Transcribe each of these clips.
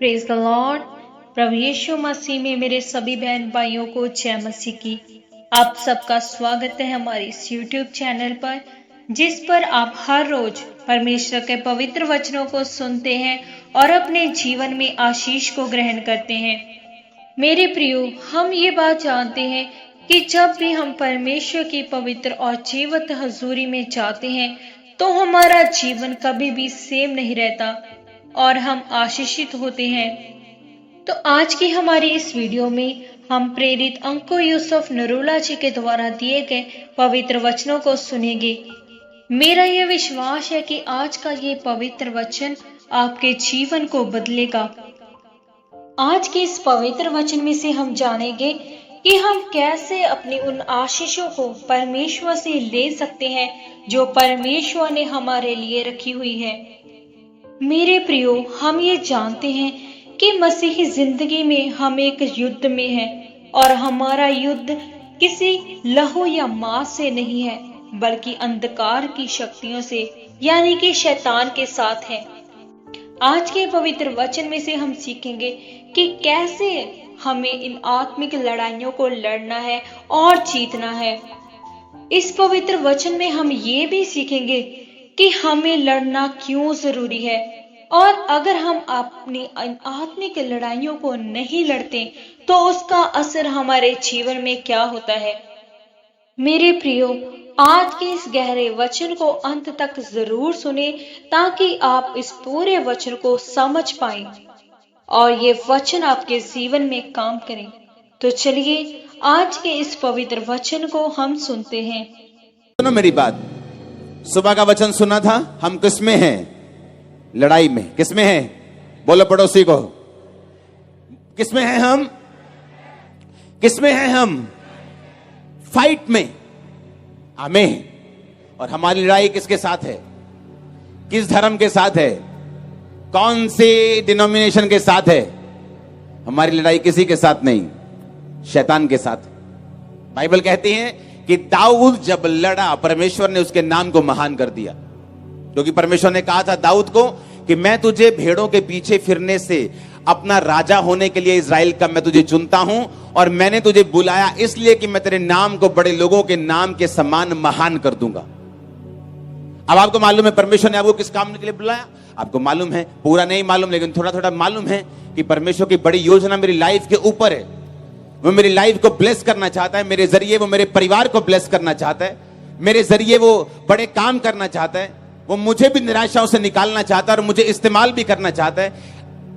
Praise the Lord. प्रभु यीशु मसीह में मेरे सभी बहन भाइयों को जय मसीह की। आप सबका स्वागत है हमारे इस यूट्यूब चैनल पर, जिस पर आप हर रोज परमेश्वर के पवित्र वचनों को सुनते हैं और अपने जीवन में आशीष को ग्रहण करते हैं। मेरे प्रियो, हम ये बात जानते हैं कि जब भी हम परमेश्वर की पवित्र और जीवंत हजूरी में जाते हैं तो हमारा जीवन कभी भी सेम नहीं रहता और हम आशीषित होते हैं। तो आज की हमारी इस वीडियो में हम प्रेरित अंको यूसुफ नरूला जी के द्वारा दिए गए पवित्र वचनों को सुनेंगे। मेरा यह विश्वास है कि आज का ये पवित्र वचन आपके जीवन को बदलेगा। आज के इस पवित्र वचन में से हम जानेंगे कि हम कैसे अपनी उन आशीषों को परमेश्वर से ले सकते हैं जो परमेश्वर ने हमारे लिए रखी हुई है। मेरे प्रियो, हम ये जानते हैं कि मसीही जिंदगी में हम एक युद्ध में हैं और हमारा युद्ध किसी लहू या मांस से नहीं है, बल्कि अंधकार की शक्तियों से यानी कि शैतान के साथ है। आज के पवित्र वचन में से हम सीखेंगे कि कैसे हमें इन आत्मिक लड़ाइयों को लड़ना है और जीतना है। इस पवित्र वचन में हम ये भी सीखेंगे कि हमें लड़ना क्यों जरूरी है, और अगर हम अपनी आत्मिक लड़ाइयों को नहीं लड़ते तो उसका असर हमारे जीवन में क्या होता है। मेरे प्रियो, आज के इस गहरे वचन को अंत तक जरूर सुने ताकि आप इस पूरे वचन को समझ पाएं और ये वचन आपके जीवन में काम करें। तो चलिए आज के इस पवित्र वचन को हम सुनते हैं। सुनो मेरी बात। सुबह का वचन सुना था, हम किसमें हैं? लड़ाई में। किसमें हैं? बोलो पड़ोसी को, किसमें हैं हम? किसमें हैं हम? फाइट में। आमीन। और हमारी लड़ाई किसके साथ है? किस धर्म के साथ है? कौन से डिनोमिनेशन के साथ है? हमारी लड़ाई किसी के साथ नहीं, शैतान के साथ। बाइबल कहती है कि दाऊद जब लड़ा, परमेश्वर ने उसके नाम को महान कर दिया, क्योंकि परमेश्वर ने कहा था दाऊद को कि मैं तुझे भेड़ों के पीछे फिरने से, अपना राजा होने के लिए इज़राइल का मैं तुझे चुनता हूं, और मैंने तुझे बुलाया इसलिए कि मैं तेरे नाम को बड़े लोगों के नाम के समान महान कर दूंगा। अब आपको मालूम है परमेश्वर ने आपको किस काम के लिए बुलाया? आपको मालूम है, पूरा नहीं मालूम लेकिन थोड़ा थोड़ा मालूम है कि परमेश्वर की बड़ी योजना मेरी लाइफ के ऊपर है। वो मेरी लाइफ को ब्लेस करना चाहता है, मेरे जरिए वो मेरे परिवार को ब्लेस करना चाहता है, मेरे जरिए वो बड़े काम करना चाहता है, वो मुझे भी निराशाओं से निकालना चाहता है और मुझे इस्तेमाल भी करना चाहता है।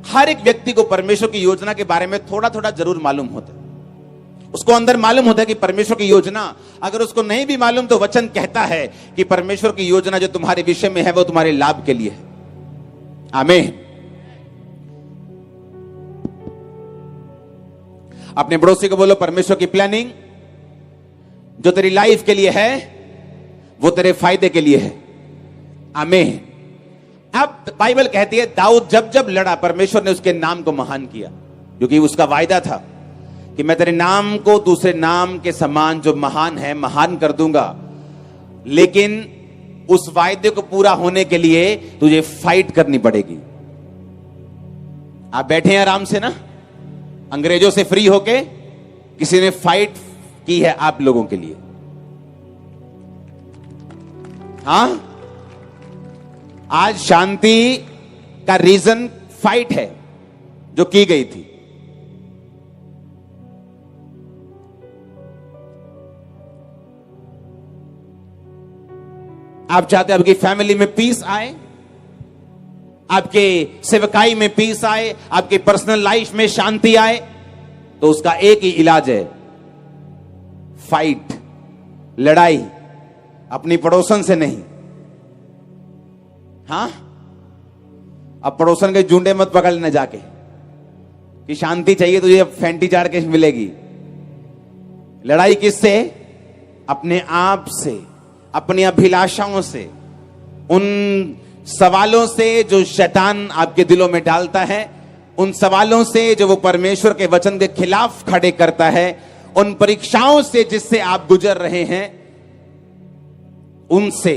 हर एक व्यक्ति को परमेश्वर की योजना के बारे में थोड़ा थोड़ा जरूर मालूम होता है। उसको अंदर मालूम होता है कि परमेश्वर की योजना, अगर उसको नहीं भी मालूम तो वचन कहता है कि परमेश्वर की योजना जो तुम्हारे विषय में है वो तुम्हारे लाभ के लिए है। आमीन। अपने पड़ोसी को बोलो, परमेश्वर की प्लानिंग जो तेरी लाइफ के लिए है वो तेरे फायदे के लिए है। आमीन। अब बाइबल कहती है दाऊद जब जब लड़ा, परमेश्वर ने उसके नाम को महान किया, क्योंकि उसका वायदा था कि मैं तेरे नाम को दूसरे नाम के समान जो महान है महान कर दूंगा। लेकिन उस वायदे को पूरा होने के लिए तुझे फाइट करनी पड़ेगी। आप बैठे हैं आराम से ना, अंग्रेजों से फ्री होके, किसी ने फाइट की है आप लोगों के लिए। हां, आज शांति का रीजन फाइट है जो की गई थी। आप चाहते हैं आपकी फैमिली में पीस आए, आपके सेवकाई में पीस आए, आपके पर्सनल लाइफ में शांति आए, तो उसका एक ही इलाज है, फाइट, लड़ाई। अपनी पड़ोसन से नहीं। हाँ, अब पड़ोसन के जूंडे मत पकड़ लेना जाके कि शांति चाहिए तुझे, अब फैंटी चार के मिलेगी। लड़ाई किससे? अपने आप से, अपनी अभिलाषाओं से, उन सवालों से जो शैतान आपके दिलों में डालता है, उन सवालों से जो वो परमेश्वर के वचन के खिलाफ खड़े करता है, उन परीक्षाओं से जिससे आप गुजर रहे हैं, उनसे।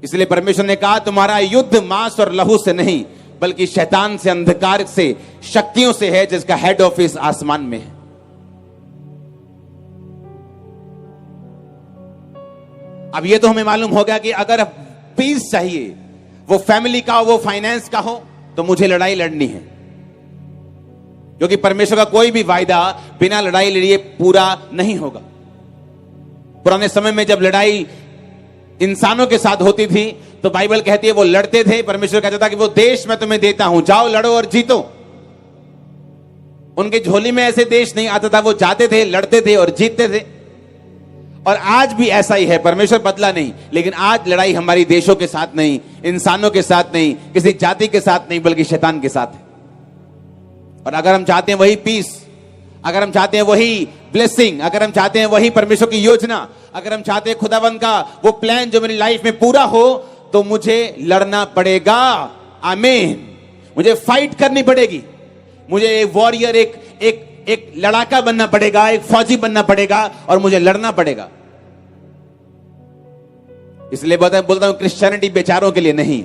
इसलिए परमेश्वर ने कहा तुम्हारा युद्ध मांस और लहू से नहीं बल्कि शैतान से, अंधकार से, शक्तियों से है, जिसका हेड ऑफिस आसमान में है। अब ये तो हमें मालूम हो गया कि अगर पीस चाहिए, वो फैमिली का हो, वो फाइनेंस का हो, तो मुझे लड़ाई लड़नी है, क्योंकि परमेश्वर का कोई भी वायदा बिना लड़ाई लड़िए पूरा नहीं होगा। पुराने समय में जब लड़ाई इंसानों के साथ होती थी तो बाइबल कहती है वो लड़ते थे, परमेश्वर कहता था कि वो देश मैं तुम्हें देता हूं, जाओ लड़ो और जीतो। उनके झोली में ऐसे देश नहीं आता था, वो जाते थे, लड़ते थे और जीतते थे। और आज भी ऐसा ही है, परमेश्वर बदला नहीं, लेकिन आज लड़ाई हमारी देशों के साथ नहीं, इंसानों के साथ नहीं, किसी जाति के साथ नहीं, बल्कि शैतान के साथ है। और अगर हम चाहते हैं वही पीस, अगर हम चाहते हैं वही ब्लेसिंग, अगर हम चाहते हैं वही परमेश्वर की योजना, अगर हम चाहते हैं खुदावन का वो प्लान जो मेरी लाइफ में पूरा हो, तो मुझे लड़ना पड़ेगा। आमीन। मुझे फाइट करनी पड़ेगी, मुझे एक वॉरियर, एक लड़ाका बनना पड़ेगा, एक फौजी बनना पड़ेगा, और मुझे लड़ना पड़ेगा। इसलिए बोलता हूं क्रिश्चियनिटी बेचारों के लिए नहीं,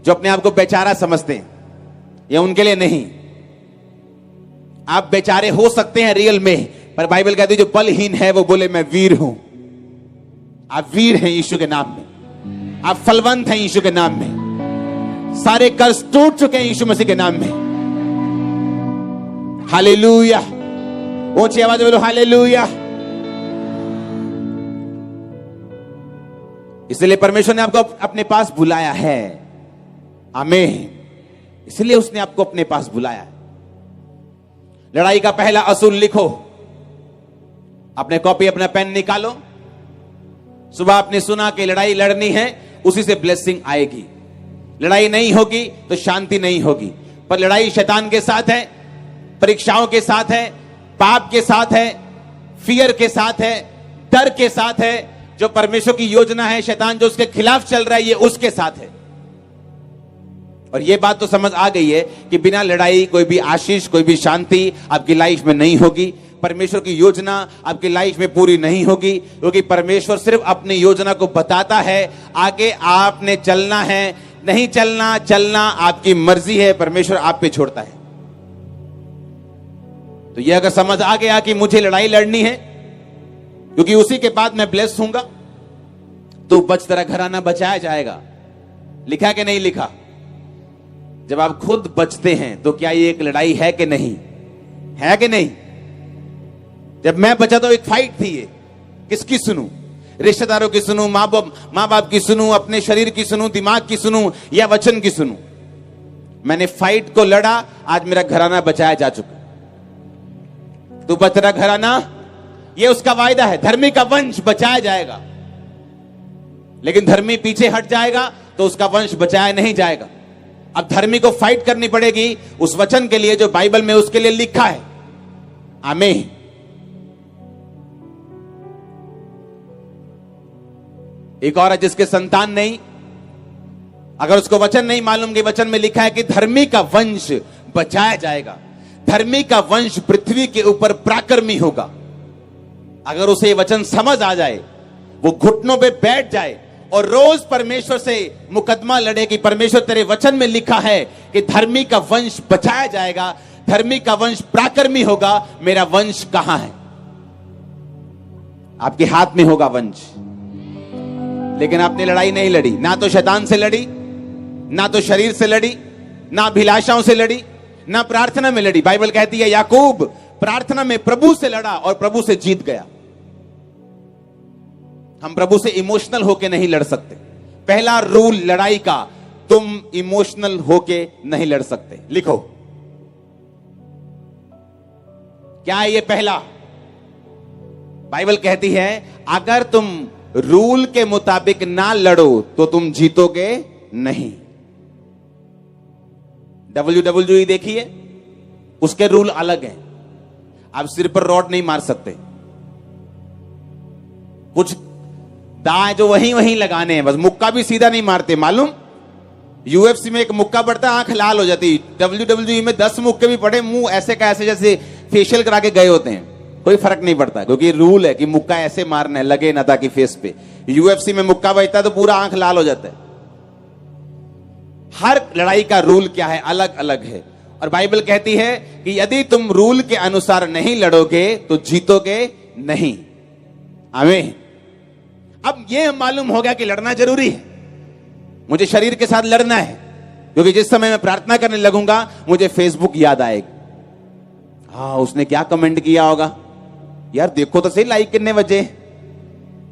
जो अपने आप को बेचारा समझते हैं, या उनके लिए नहीं। आप बेचारे हो सकते हैं रियल में, पर बाइबल कहती है जो बलहीन है वो बोले मैं वीर हूं। आप वीर हैं यीशु के नाम में, आप फलवंत हैं यीशु के नाम में, सारे कर्ज टूट चुके हैं यीशु मसीह के नाम में। हालेलुया। ऊंची आवाज में बोलो हालेलुया। इसलिए परमेश्वर ने आपको अपने पास बुलाया है। आमीन। इसलिए उसने आपको अपने पास बुलाया है। लड़ाई का पहला असूल लिखो, अपने कॉपी, अपना पेन निकालो। सुबह आपने सुना कि लड़ाई लड़नी है, उसी से ब्लेसिंग आएगी। लड़ाई नहीं होगी तो शांति नहीं होगी। पर लड़ाई शैतान के साथ है, परीक्षाओं के साथ है, पाप के साथ है, फियर के साथ है, डर के साथ है। जो परमेश्वर की योजना है, शैतान जो उसके खिलाफ चल रहा है, ये उसके साथ है। और ये बात तो समझ आ गई है कि बिना लड़ाई कोई भी आशीष, कोई भी शांति आपकी लाइफ में नहीं होगी। परमेश्वर की योजना आपकी लाइफ में पूरी नहीं होगी, क्योंकि परमेश्वर सिर्फ अपनी योजना को बताता है, आगे आपने चलना है, नहीं चलना, चलना आपकी मर्जी है, परमेश्वर आप पे छोड़ता है। तो ये अगर समझ आ गया कि मुझे लड़ाई लड़नी है, क्योंकि उसी के बाद मैं ब्लेस होऊंगा, तो बच तेरा घराना बचाया जाएगा। लिखा कि नहीं लिखा? जब आप खुद बचते हैं तो क्या ये एक लड़ाई है कि नहीं? है कि नहीं? जब मैं बचा तो एक फाइट थी। ये किसकी सुनूं? रिश्तेदारों की सुनूं, माँ बाप की सुनूं, अपने शरीर की सुनूं, दिमाग की सुनूं, या वचन की सुनूं? मैंने फाइट को लड़ा, आज मेरा घराना बचाया जा चुका। तू बच रहा घराना, ये उसका वायदा है। धर्मी का वंश बचाया जाएगा, लेकिन धर्मी पीछे हट जाएगा तो उसका वंश बचाया नहीं जाएगा। अब धर्मी को फाइट करनी पड़ेगी उस वचन के लिए जो बाइबल में उसके लिए लिखा है। आमीन। एक और है जिसके संतान नहीं, अगर उसको वचन नहीं मालूम कि वचन में लिखा है कि धर्मी का वंश बचाया जाएगा, धर्मी का वंश पृथ्वी के ऊपर पराक्रमी होगा। अगर उसे वचन समझ आ जाए, वो घुटनों पे बैठ जाए और रोज परमेश्वर से मुकदमा लड़े कि परमेश्वर तेरे वचन में लिखा है कि धर्मी का वंश बचाया जाएगा, धर्मी का वंश पराक्रमी होगा, मेरा वंश कहां है? आपके हाथ में होगा वंश। लेकिन आपने लड़ाई नहीं लड़ी, ना तो शैतान से लड़ी, ना तो शरीर से लड़ी, ना अभिलाषाओं से लड़ी, ना प्रार्थना में लड़ी। बाइबल कहती है याकूब प्रार्थना में प्रभु से लड़ा और प्रभु से जीत गया। हम प्रभु से इमोशनल होके नहीं लड़ सकते। पहला रूल लड़ाई का, तुम इमोशनल होके नहीं लड़ सकते। लिखो, क्या है ये पहला? बाइबल कहती है अगर तुम रूल के मुताबिक ना लड़ो तो तुम जीतोगे नहीं। WWE देखिए, उसके रूल अलग हैं। आप सिर पर रॉड नहीं मार सकते। कुछ दाएं जो वहीं लगाने हैं, बस मुक्का भी सीधा नहीं मारते। मालूम, UFC में एक मुक्का पड़ता है, आंख लाल हो जाती। WWE में 10 मुक्के भी पड़े, मुंह ऐसे का ऐसे जैसे फेशियल करा के गए होते हैं, कोई फर्क नहीं पड़ता, क्योंकि रूल है कि मुक्का ऐसे मारना है, लगे ना ताकि फेस पे। UFC में मुक्का बजता है तो पूरा आंख लाल हो जाता है। हर लड़ाई का रूल क्या है, अलग अलग है। और बाइबल कहती है कि यदि तुम रूल के अनुसार नहीं लड़ोगे तो जीतोगे नहीं। आमीन। अब यह मालूम हो गया कि लड़ना जरूरी है, मुझे शरीर के साथ लड़ना है, क्योंकि जिस समय मैं प्रार्थना करने लगूंगा मुझे फेसबुक याद आएगा। हाँ, उसने क्या कमेंट किया होगा, यार देखो तो सही लाइक कितने बजे।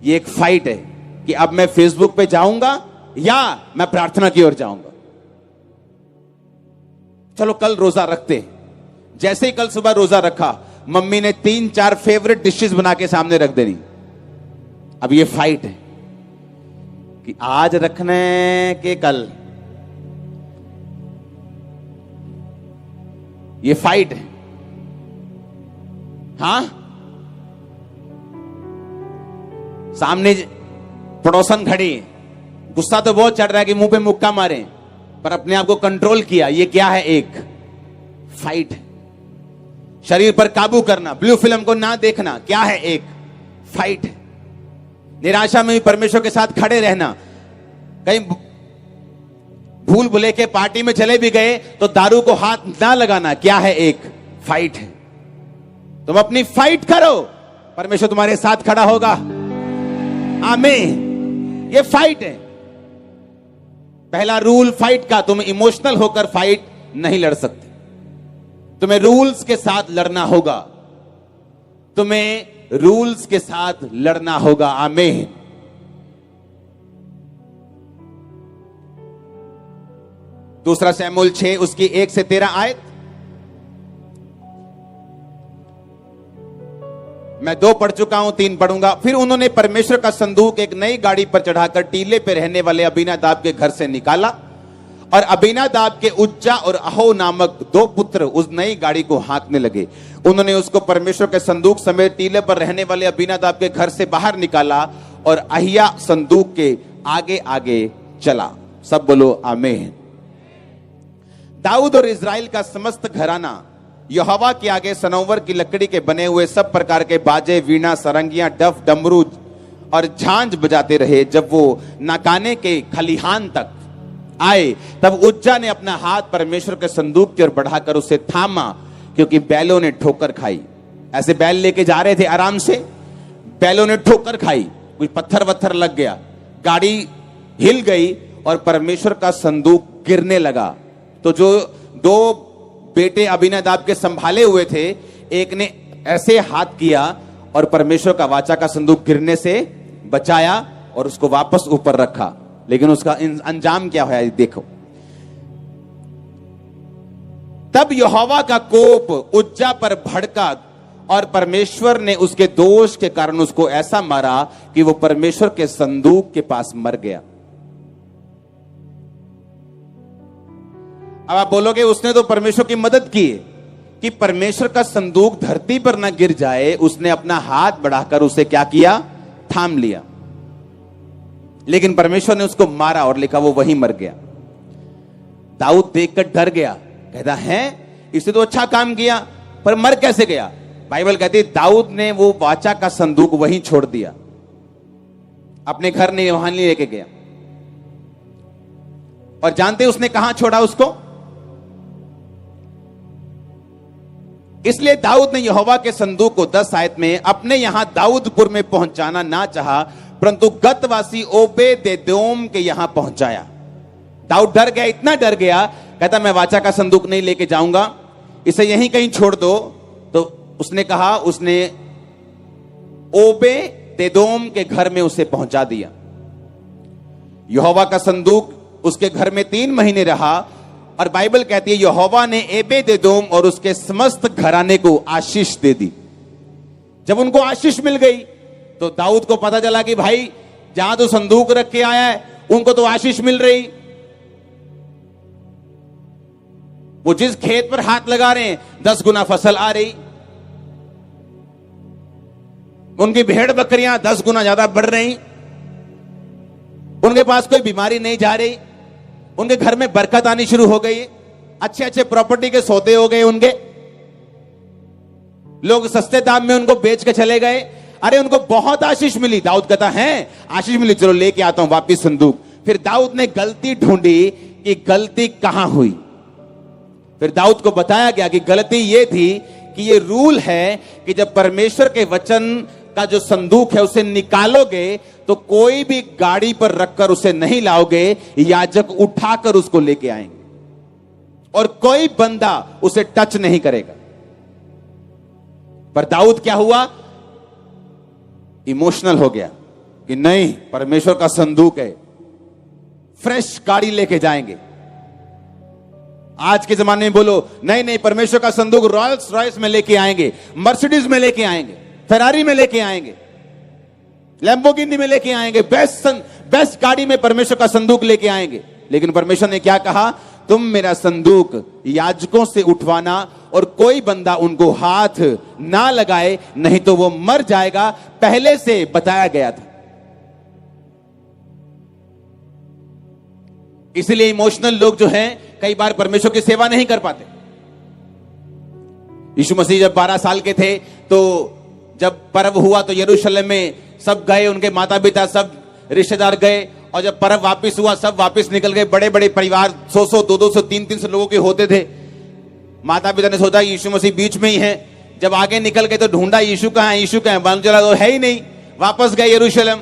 ये एक फाइट है कि अब मैं फेसबुक पे जाऊंगा या मैं प्रार्थना की ओर जाऊंगा। चलो कल रोजा रखते। जैसे ही कल सुबह रोजा रखा, मम्मी ने 3-4 फेवरेट डिशेस बना के सामने रख देनी। अब ये फाइट है कि आज रखने के कल, ये फाइट है। हां, सामने पड़ोसन खड़ी, गुस्सा तो बहुत चढ़ रहा है कि मुंह पे मुक्का मारे, पर अपने आप को कंट्रोल किया। ये क्या है, एक फाइट है। शरीर पर काबू करना, ब्लू फिल्म को ना देखना, क्या है, एक फाइट है। निराशा में भी परमेश्वर के साथ खड़े रहना, कहीं भूल भुले के पार्टी में चले भी गए तो दारू को हाथ ना लगाना, क्या है, एक फाइट है। तुम अपनी फाइट करो, परमेश्वर तुम्हारे साथ खड़ा होगा। आमीन। ये फाइट है। पहला रूल फाइट का, तुम इमोशनल होकर फाइट नहीं लड़ सकते, तुम्हें रूल्स के साथ लड़ना होगा, तुम्हें रूल्स के साथ लड़ना होगा। आमीन। दूसरा शमूएल 6 उसकी 1 से 13 आयत। मैं 2 पढ़ चुका हूं, 3 पढ़ूंगा। फिर उन्होंने परमेश्वर का संदूक एक नई गाड़ी पर चढ़ाकर टीले पे रहने वाले अबीनादाब के घर से निकाला, और अबीनादाब के उज्जा और अहो नामक 2 पुत्र उस नई गाड़ी को हाँकने लगे। उन्होंने उसको परमेश्वर के संदूक समेत टीले पर रहने वाले अबीनादाब के घर से बाहर निकाला, और अहिया संदूक के आगे आगे चला। सब बोलो आमीन। दाऊद और इज़राइल का समस्त घराना यहोवा के आगे सनोवर की लकड़ी के बने हुए सब प्रकार के बाजे, वीणा, सरंगियां, डफ, डमरू और झांझ बजाते रहे। जब वो नाकाने के खलिहान तक आए, तब उज्जा ने अपना हाथ परमेश्वर के संदूक की ओर बढ़ाकर उसे थामा, क्योंकि बैलों ने ठोकर खाई। ऐसे बैल लेके जा रहे थे आराम से, बैलों ने ठोकर खाई, कोई पत्थर वत्थर लग गया, गाड़ी हिल गई और परमेश्वर का संदूक गिरने लगा। तो जो 2 बेटे अबीनादाब के संभाले हुए थे, एक ने ऐसे हाथ किया और परमेश्वर का वाचा का संदूक गिरने से बचाया और उसको वापस ऊपर रखा। लेकिन उसका अंजाम क्या है, देखो। तब यहोवा का कोप उज्जा पर भड़का, और परमेश्वर ने उसके दोष के कारण उसको ऐसा मारा कि वो परमेश्वर के संदूक के पास मर गया। अब आप बोलोगे उसने तो परमेश्वर की मदद की, कि परमेश्वर का संदूक धरती पर ना गिर जाए, उसने अपना हाथ बढ़ाकर उसे क्या किया, थाम लिया। लेकिन परमेश्वर ने उसको मारा और लिखा वो वहीं मर गया। दाऊद देखकर डर गया, कहता है इसने तो अच्छा काम किया, पर मर कैसे गया। बाइबल कहती है दाऊद ने वो वाचा का संदूक वहीं छोड़ दिया, अपने घर नहीं, वहां नहीं लेके गया। और जानते उसने कहां छोड़ा उसको? इसलिए दाऊद ने यहोवा के संदूक को 10 आयत में अपने यहां दाऊदपुर में पहुंचाना ना चाहा, परंतु गतवासी ओबेदेदोम के यहां पहुंचाया। दाऊद डर गया, इतना डर गया, कहता मैं वाचा का संदूक नहीं लेके जाऊंगा, इसे यहीं कहीं छोड़ दो। तो उसने कहा, उसने ओबेदेदोम के घर में उसे पहुंचा दिया। यहोवा का संदूक उसके घर में 3 महीने रहा, और बाइबल कहती है यहोवा ने ओबेदेदोम और उसके समस्त घराने को आशीष दे दी। जब उनको आशीष मिल गई तो दाऊद को पता चला कि भाई जहां तो संदूक रख के आया है उनको तो आशीष मिल रही, वो जिस खेत पर हाथ लगा रहे हैं 10 गुना फसल आ रही, उनकी भेड़ बकरियां 10 गुना ज्यादा बढ़ रही, उनके पास कोई बीमारी नहीं जा रही, उनके घर में बरकत आनी शुरू हो गई, अच्छे अच्छे प्रॉपर्टी के सौदे हो गए, उनके लोग सस्ते दाम में उनको बेच के चले गए। अरे उनको बहुत आशीष मिली। दाऊद कहता है आशीष मिली, चलो लेके आता हूं वापिस संदूक। फिर दाऊद ने गलती ढूंढी कि गलती कहां हुई। फिर दाऊद को बताया गया कि गलती यह थी कि ये रूल है कि जब परमेश्वर के वचन का जो संदूक है उसे निकालोगे तो कोई भी गाड़ी पर रखकर उसे नहीं लाओगे, याजक उठाकर उसको लेके आएंगे और कोई बंदा उसे टच नहीं करेगा। पर दाऊद क्या हुआ, इमोशनल हो गया कि नहीं, परमेश्वर का संदूक है, फ्रेश गाड़ी लेके जाएंगे। आज के जमाने में बोलो नहीं नहीं, परमेश्वर का संदूक रॉयल्स रॉयल्स में लेके आएंगे, मर्सिडीज में लेके आएंगे, फेरारी में लेके आएंगे, लैम्बोर्गिनी में लेके आएंगे, बेस्ट गाड़ी में परमेश्वर का संदूक लेके आएंगे। लेकिन परमेश्वर ने क्या कहा, तुम मेरा संदूक याजकों से उठवाना और कोई बंदा उनको हाथ ना लगाए, नहीं तो वो मर जाएगा, पहले से बताया गया था। इसलिए इमोशनल लोग जो हैं कई बार परमेश्वर की सेवा नहीं कर पाते। यीशु मसीह जब 12 साल के थे तो जब पर्व हुआ तो यरूशलेम में सब गए, उनके माता पिता सब रिश्तेदार गए, और जब पर्व वापस हुआ सब वापस निकल गए। बड़े बड़े परिवार 100-100, 200-200, 300-300 लोगों के होते थे। माता पिता ने सोचा यीशु मसीह बीच में ही है। जब आगे निकल गए तो ढूंढा यीशु कहां है, यीशु कहां है, मालूम चला तो है ही नहीं। वापस गए यरूशलेम,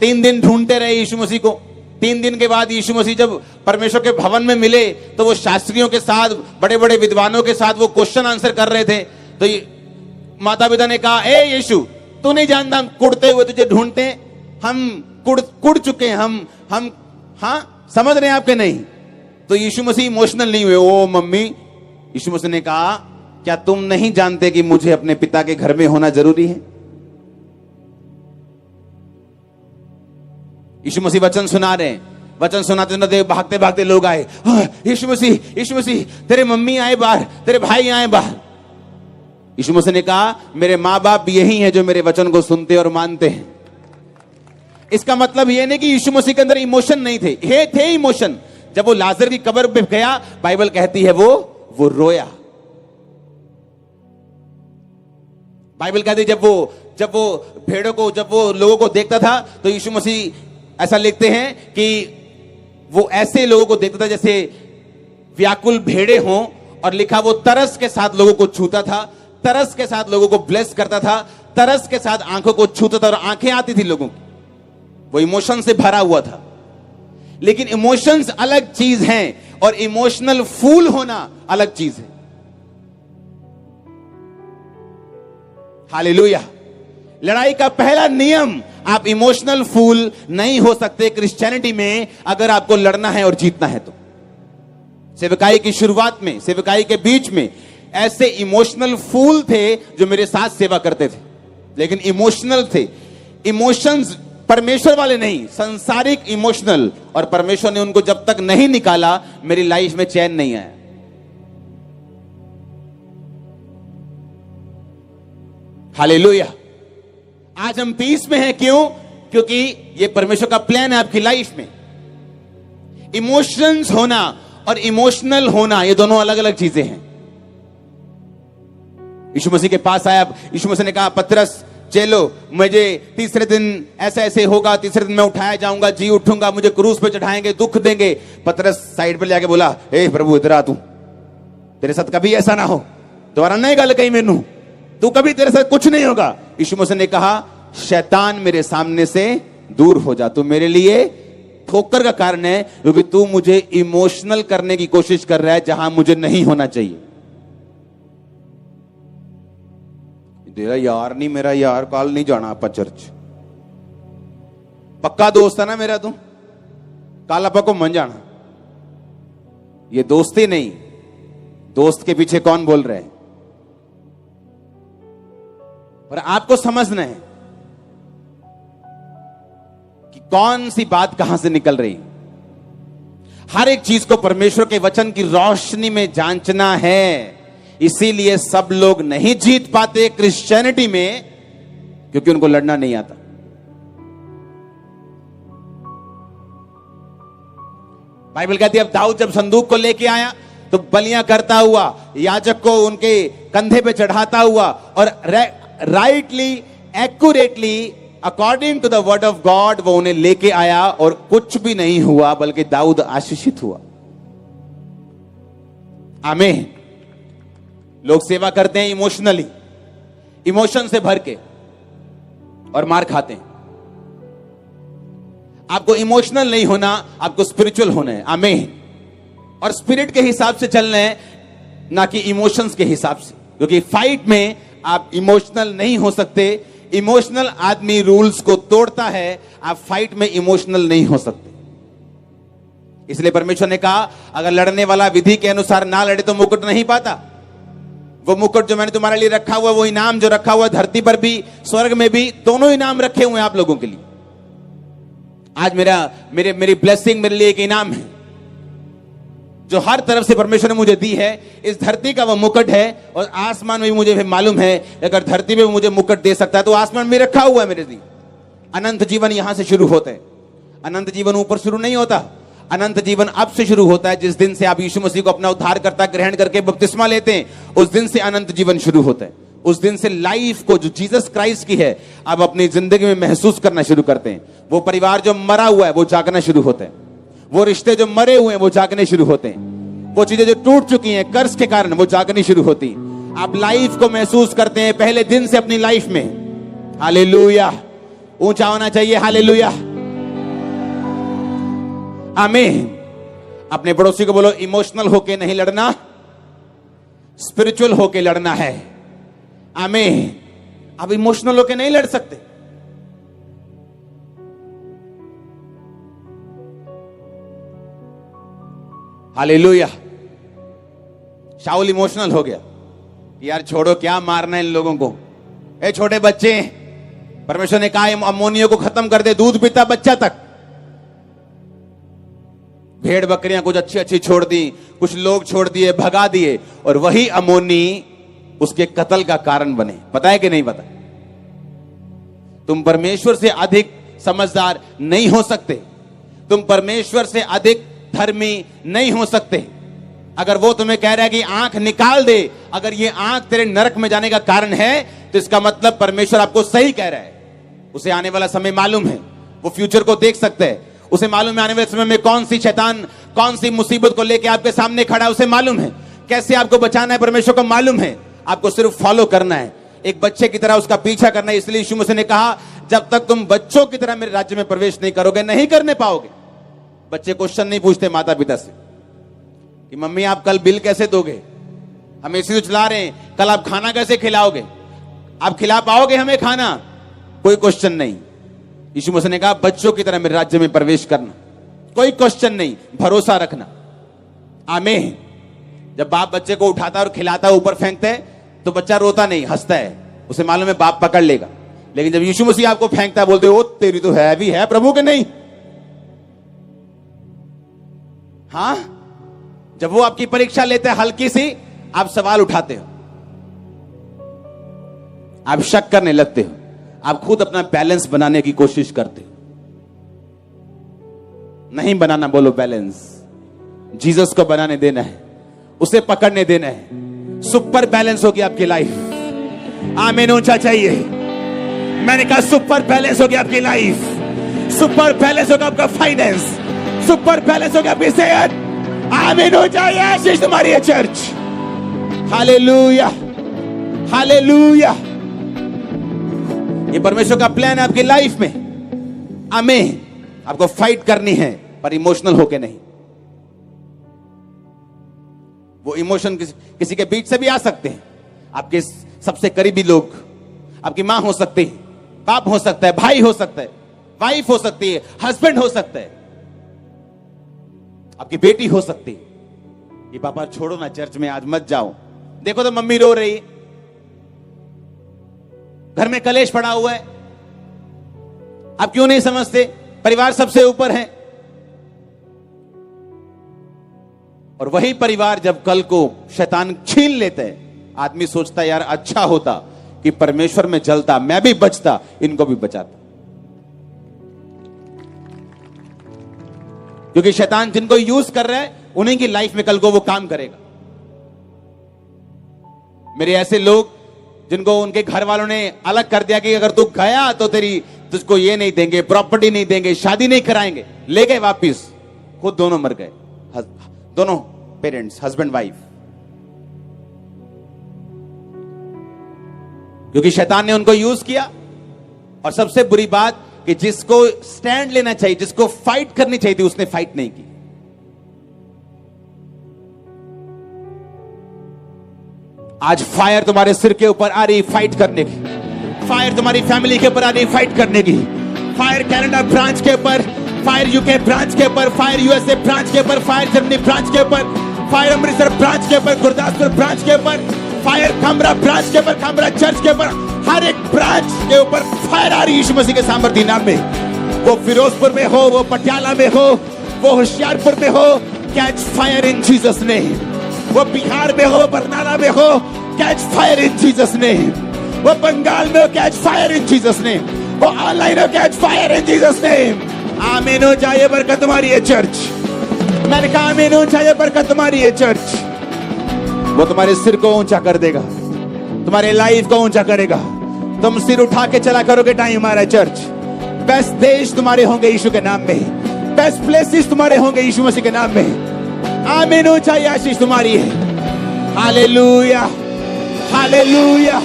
3 दिन ढूंढते रहे यीशु मसीह को। 3 दिन के बाद यीशु मसीह जब परमेश्वर के भवन में मिले तो वो शास्त्रियों के साथ, बड़े बड़े विद्वानों के साथ वो क्वेश्चन आंसर कर रहे थे। तो माता पिता ने कहा, ए यीशु, तू नहीं जानता हम कुड़ते हुए तुझे ढूंढते हैं, हम कुड़ चुके हैं, हम हाँ समझ रहे हैं आपके नहीं। तो यीशु मसीह इमोशनल नहीं हुए। ओ मम्मी, यीशु मसीह ने कहा, क्या तुम नहीं जानते कि मुझे अपने पिता के घर में होना जरूरी है? यीशु मसीह वचन सुना रहे हैं, वचन सुनाते सुनाते भागते भागते लोग आए, यीशु मसीह तेरे मम्मी आए बाहर, तेरे भाई आए बाहर। यीशु मसीह ने कहा, मेरे माँ बाप यही हैं जो मेरे वचन को सुनते और मानते हैं। इसका मतलब यह नहीं कि यीशु मसीह के अंदर इमोशन नहीं थे, ये थे इमोशन। जब वो लाजर की कब्र पे गया, बाइबल कहती है वो रोया। बाइबल कहती है जब वो भेड़ों को, जब वो लोगों को देखता था तो यीशु मसीह ऐसा लिखते हैं कि वो ऐसे लोगों को देखता था जैसे व्याकुल भेड़े हों, और लिखा वो तरस के साथ लोगों को छूता था, तरस के साथ लोगों को ब्लेस करता था, तरस के साथ आंखों को छूता था और आंखें आती थी लोगों की। वो इमोशन से भरा हुआ था। लेकिन इमोशंस अलग चीज हैं और इमोशनल फूल होना अलग चीज है। हालेलुया। लड़ाई का पहला नियम, आप इमोशनल फूल नहीं हो सकते क्रिश्चियनिटी में अगर आपको लड़ना है और जीतना है तो। सेवकाई की शुरुआत में, सेवकाई के बीच में ऐसे इमोशनल फूल थे जो मेरे साथ सेवा करते थे, लेकिन इमोशनल थे। इमोशंस परमेश्वर वाले नहीं, संसारिक इमोशनल, और परमेश्वर ने उनको जब तक नहीं निकाला मेरी लाइफ में चैन नहीं आया। हालेलुया। आज हम पीस में हैं, क्यों? क्योंकि ये परमेश्वर का प्लान है आपकी लाइफ में। इमोशंस होना और इमोशनल होना ये दोनों अलग अलग चीजें हैं। यीशु मसीह के पास आया, यीशु मसीह ने कहा, पतरस चलो, मुझे तीसरे दिन ऐसे ऐसे होगा, तीसरे दिन मैं उठाया जाऊंगा, जी उठूंगा, मुझे क्रूस पे चढ़ाएंगे, दुख देंगे। पतरस साइड पे जाके बोला, ए प्रभु इधर आ, तू, तेरे साथ कभी ऐसा ना हो, दोबारा नहीं गल कही मैनू, तू कभी, तेरे साथ कुछ नहीं होगा। यीशु मसीह ने कहा, शैतान मेरे सामने से दूर हो जा, तू मेरे लिए ठोकर का कारण है, क्योंकि तू मुझे इमोशनल करने की कोशिश कर रहा है जहां मुझे नहीं होना चाहिए। तेरा यार नहीं, मेरा यार, कल नहीं जाना आप चर्च, पक्का दोस्त है ना मेरा, तू कल आप घूमन जाना। ये दोस्ती नहीं, दोस्त के पीछे कौन बोल रहे हैं। पर आपको समझना है कि कौन सी बात कहां से निकल रही। हर एक चीज को परमेश्वर के वचन की रोशनी में जांचना है। इसीलिए सब लोग नहीं जीत पाते क्रिश्चियनिटी में, क्योंकि उनको लड़ना नहीं आता। बाइबल कहती है अब दाऊद जब संदूक को लेके आया तो बलियां करता हुआ, याजक को उनके कंधे पे चढ़ाता हुआ, और rightly, accurately, according to the word of God वो उन्हें लेके आया, और कुछ भी नहीं हुआ, बल्कि दाऊद आशीषित हुआ। आमीन। लोग सेवा करते हैं इमोशनली, इमोशन से भर के, और मार खाते हैं। आपको इमोशनल नहीं होना, आपको स्पिरिचुअल होना है। आमीन। और स्पिरिट के हिसाब से चलना है, ना कि इमोशंस के हिसाब से, क्योंकि फाइट में आप इमोशनल नहीं हो सकते। इमोशनल आदमी रूल्स को तोड़ता है, आप फाइट में इमोशनल नहीं हो सकते। इसलिए परमेश्वर ने कहा, अगर लड़ने वाला विधि के अनुसार ना लड़े तो मुकुट नहीं पाता। वो मुकुट जो मैंने तुम्हारे लिए रखा हुआ, वो इनाम जो रखा हुआ धरती पर भी स्वर्ग में भी, दोनों इनाम रखे हुए हैं आप लोगों के लिए। आज मेरी ब्लेसिंग मेरे लिए एक इनाम है जो हर तरफ से परमेश्वर ने मुझे दी है। इस धरती का वो मुकुट है, और आसमान में भी मुझे मालूम है अगर धरती में भी मुझे मुकुट दे सकता है तो आसमान में रखा हुआ है मेरे लिए। अनंत जीवन यहां से शुरू होता है। अनंत जीवन ऊपर शुरू नहीं होता, अनंत जीवन अब से शुरू होता है। जिस दिन से आप यीशु मसीह को अपना उद्धारकर्ता ग्रहण करके बपतिस्मा लेते हैं, उस दिन से अनंत जीवन शुरू होता है। उस दिन से लाइफ को जो जीसस क्राइस्ट की है आप अपनी जिंदगी में महसूस करना शुरू करते हैं। वो परिवार जो मरा हुआ है वो जागना शुरू होता है। वो रिश्ते जो मरे हुए हैं वो जागने शुरू होते हैं। वो चीजें जो टूट चुकी हैं कर्ज के कारण, वो जागनी शुरू होती। आप लाइफ को महसूस करते हैं पहले दिन से अपनी लाइफ में। हालेलुया। ऊंचा होना चाहिए हालेलुया। आमीन। अपने पड़ोसी को बोलो, इमोशनल होके नहीं लड़ना, स्पिरिचुअल होके लड़ना है। आमीन। आप इमोशनल होके नहीं लड़ सकते। हालेलुया। शाऊल इमोशनल हो गया, यार छोड़ो, क्या मारना है इन लोगों को। ए छोटे बच्चे, परमेश्वर ने कहा अमोनियों को खत्म कर दे, दूध पीता बच्चा तक। भेड़ बकरियां कुछ अच्छी अच्छी छोड़ दी, कुछ लोग छोड़ दिए, भगा दिए, और वही अमोनी उसके कत्ल का कारण बने। पता है कि नहीं पता? तुम परमेश्वर से अधिक समझदार नहीं हो सकते, तुम परमेश्वर से अधिक धर्मी नहीं हो सकते। अगर वो तुम्हें कह रहा है कि आंख निकाल दे, अगर ये आंख तेरे नरक में जाने का कारण है, तो इसका मतलब परमेश्वर आपको सही कह रहा है। उसे आने वाला समय मालूम है, वो फ्यूचर को देख सकता है। उसे मालूम है आने वाले समय में कौन सी शैतान कौन सी मुसीबत को लेकर आपके सामने खड़ा है, उसे मालूम है। कैसे आपको बचाना है परमेश्वर को मालूम है। आपको सिर्फ फॉलो करना है, एक बच्चे की तरह उसका पीछा करना है। इसलिए यीशु मसीह ने कहा, जब तक तुम बच्चों की तरह मेरे राज्य में प्रवेश नहीं करोगे, नहीं करने पाओगे। बच्चे क्वेश्चन नहीं पूछते माता पिता से कि मम्मी आप कल बिल कैसे दोगे, हम एसी तो चला रहे हैं, कल आप खाना कैसे खिलाओगे, आप खिला पाओगे हमें खाना? कोई क्वेश्चन नहीं। यीशु मसीह ने कहा, बच्चों की तरह मेरे राज्य में प्रवेश करना, कोई क्वेश्चन नहीं, भरोसा रखना। आमीन। जब बाप बच्चे को उठाता और खिलाता है, ऊपर फेंकता है, तो बच्चा रोता नहीं, हंसता है, उसे मालूम है बाप पकड़ लेगा। लेकिन जब यीशु मसीह आपको फेंकता है, बोलते हो तेरी तो हैवी है प्रभु के नहीं। हाँ, जब वो आपकी परीक्षा लेते हैं हल्की सी, आप सवाल उठाते हो, आप शक करने लगते हो, आप खुद अपना बैलेंस बनाने की कोशिश करते हो। नहीं बनाना, बोलो बैलेंस। जीसस को बनाने देना है, उसे पकड़ने देना है। सुपर बैलेंस होगी आपकी लाइफ। आमीन। ऊंचा चाहिए। मैंने कहा सुपर बैलेंस होगी आपकी लाइफ, सुपर बैलेंस होगा आपका फाइनेंस, सुपर बैलेंस होगा आपकी सेहत। आमीन। ऊंचा आशीष तुम्हारी है चर्च। Hallelujah, hallelujah. ये परमेश्वर का प्लान है आपकी लाइफ में। आमीन। आपको फाइट करनी है, पर इमोशनल होके नहीं। वो इमोशन किसी के बीच से भी आ सकते हैं। आपके सबसे करीबी लोग, आपकी मां हो सकती है, बाप हो सकता है, भाई हो सकता है, वाइफ हो सकती है, हस्बैंड हो सकता है, आपकी बेटी हो सकती है। ये पापा छोड़ो ना, चर्च में आज मत जाओ, देखो तो मम्मी रो रही, घर में कलेश पड़ा हुआ है, आप क्यों नहीं समझते? परिवार सबसे ऊपर है। और वही परिवार जब कल को शैतान छीन लेते हैं, आदमी सोचता है यार अच्छा होता कि परमेश्वर में जलता, मैं भी बचता, इनको भी बचाता। क्योंकि शैतान जिनको यूज कर रहा है, उन्हीं की लाइफ में कल को वो काम करेगा। मेरे ऐसे लोग जिनको उनके घर वालों ने अलग कर दिया कि अगर तू गया तो तुझको ये नहीं देंगे, प्रॉपर्टी नहीं देंगे, शादी नहीं कराएंगे, ले गए वापिस, खुद दोनों मर गए। दोनों पेरेंट्स, हस्बैंड वाइफ। क्योंकि शैतान ने उनको यूज किया। और सबसे बुरी बात कि जिसको स्टैंड लेना चाहिए, जिसको फाइट करनी चाहिए थी, उसने फाइट नहीं की। आज फायर तुम्हारे सिर के ऊपर आ रही फाइट करने की, फायर तुम्हारी फैमिली के ऊपर आ रही फाइट करने की, फायर कनाडा ब्रांच के ऊपर, फायर यूके ब्रांच के ऊपर, फायर यूएसए ब्रांच के ऊपर, फायर जर्मनी ब्रांच के ऊपर, फायर अमृतसर ब्रांच के ऊपर, गुरदासपुर ब्रांच के ऊपर, फायर खामरा ब्रांच के ऊपर, खामरा चर्च के ऊपर, हर एक ब्रांच के ऊपर फायर आ रही यीशु मसीह के सामर्थ्य नाम में। वो फिरोजपुर में हो, वो पटियाला में हो, वो होशियारपुर में हो, catch fire in Jesus name. वो बिहार में हो, बरनाला में हो, catch fire in Jesus name. वो बंगाल में हो, catch fire in Jesus name. वो ऑनलाइन हो, catch fire in Jesus name. आमीन हो जाए, बरकत तुम्हारी है चर्च। मैंने कहा आमीन हो जाए, बरकत तुम्हारी है चर्च। वो तुम्हारे सिर को ऊंचा कर देगा, तुम्हारे लाइफ को ऊंचा करेगा। तुम सिर उठा के चला करोगे टाइम आ रहा है चर्च। बेस्ट देश तुम्हारे होंगे यीशु के नाम में, बेस्ट प्लेसेस तुम्हारे होंगे यीशु मसीह के नाम में। आमीन हो जाए, आशीष तुम्हारी है। Hallelujah, hallelujah.